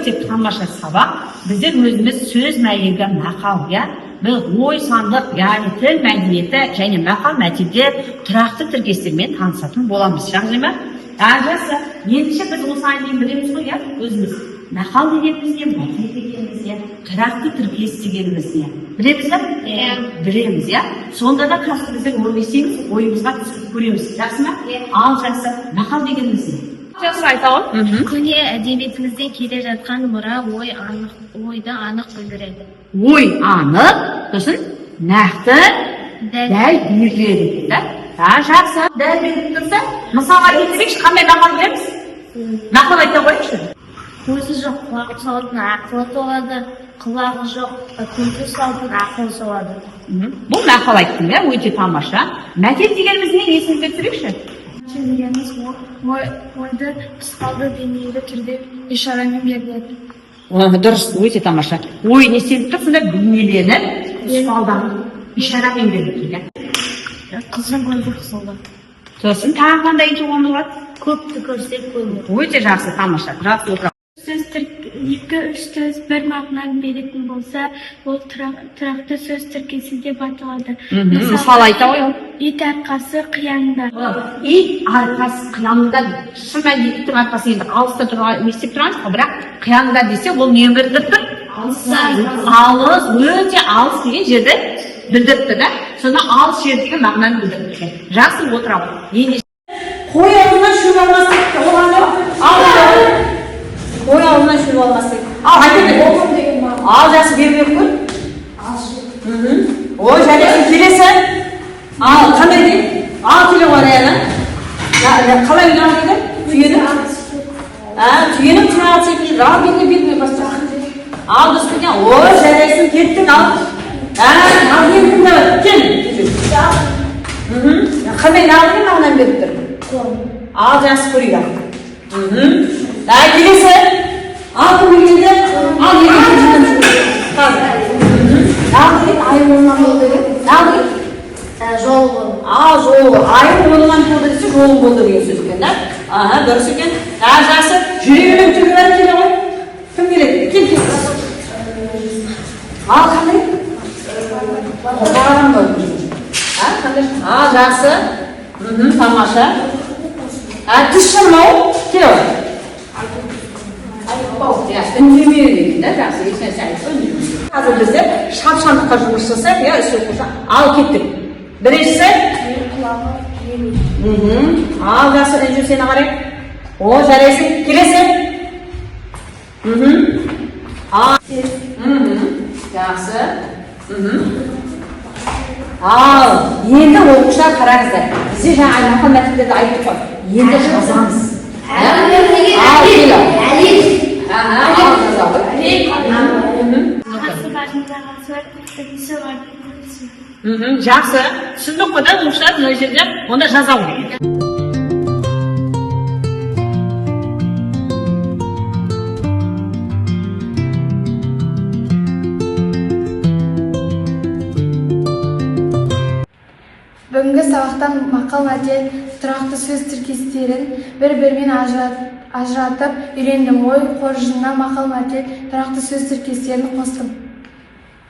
өте тамаша сабақ. Біздер өзіміз сөз мәйегі мақал, біз ой сандық, яғни тіл мәдениеті және мақал мәтелдер тұрақты тіркестермен танысатын боламыз. Жақсы ма? Жақсы. Ендеше біз осыған дейін білеміз ғой, өзіміз мақал дегеніміз не, мәтел дегеніміз не, тұрақты тіркес дегеніміз не. Білеміз бе? Білеміз, сонда да қазір біздер ойласаңыз, ойымызға түсіп көреміз. Жақсы ма? Ал жақсы. Мақал дегеніміз не? Жақсы айтауын. Көне әдебиетімізден келе жатқан мұра ойды анық білдіреді. Ой анық, сосын нақты дәл белгіледі. Жақсы. Дәл белгілеп тұрса, мысалға келтірейікші, қандай мақал білеміз? Мақал айта қойыңызшы. Көзі жоқ, құлағы салатын ақылы толады, құлағы жоқ, көзі салатын ақылы солады. Бұл мақал айттың, өте тамаша. Мәтел дегеніміз не, есін келтірейікші? Дегеніміз ойды қысқалды бейнелі түрде ишарамен беріледі. Дұрыс, өте тамаша. Ой не істеліп тұр, сонда бейнеленіп, қысқалданып, ишарамен беріледі. Қыздың көзі қысылды. Сосын тағы қандай туған болады? Көпті көрсек көңіл. Өте жақсы, тамаша. Жақсы отыра. Екі-үш сөз бір мағынаны беретін болса, ол тұрақты сөз тіркесі деп аталады. Мысал айта қойың. Ит арқасы қиянда. Ит арқасы қиянда. Шын мәдениеттің арқасы енді алыста тұрған естіп тұрған, бірақ қиянда десе, ол не білдіріп тұр? Алыс, өте алыс деген жерді білдіріп тұр. Соны алыс жердегі мағынаны білдіріп тұр. Жақсы отыра қой. Қой аузынан шөп алмасың. Ой алдынан шөп алмасың. Ал жасы бермек көр. Ой жәнесі келесі. Ал қандай дейді? Ал келе ғой аяна. Қалай ойлау дейді? Түйені? Түйенің тұрағы секілді. Ал бермей баста. Ал дұспен. Ой жәнесін кеттің ал. Ал ертің да кел. Қандай нағылың мағынан беріп тұр? Ал жасы көрейік. Келесі. Ал көргенде. Ал ертің. Нағылың айын онынан болды деп. Нағылың? Жол болды. Жол. Айын онынан болды десе жолың болды деген сөз екен, да? Дұрыс екен. Жасы жүрегінің түгі бәрі келе ғой. Кім келеді? Кел. Ал қандай? Қоғарам болды. Жасы. Тамаша. Түс шырмау. Келе ғой. Үндемеу деген, да? Жақсы. Ешнәрсе айтып үндемеу. Қазір бізде шапшандыққа жұмыс жасап, үстел қоса. Ал кеттік. Біріншісі? Ал жақсы, ренжу сені қарай. О, жарайсың. Келесі? Жақсы. Ал, енді оқушылар қараңыздар. Бізде жаңа мақал мәтелдерді айтып қой. Енді жазамыз. Ал, келі. Ал, жаза ғой. Жақсы. Түсіндік қой да, оқушылар мына жерде онда жаза ғой. Бүгінгі сабақтан мақал мәтел тұрақты сөз тіркестерін бір-бірімен ажыратып үйрендім. Ой қоржынына мақал мәтел тұрақты сөз тіркестерін қостым.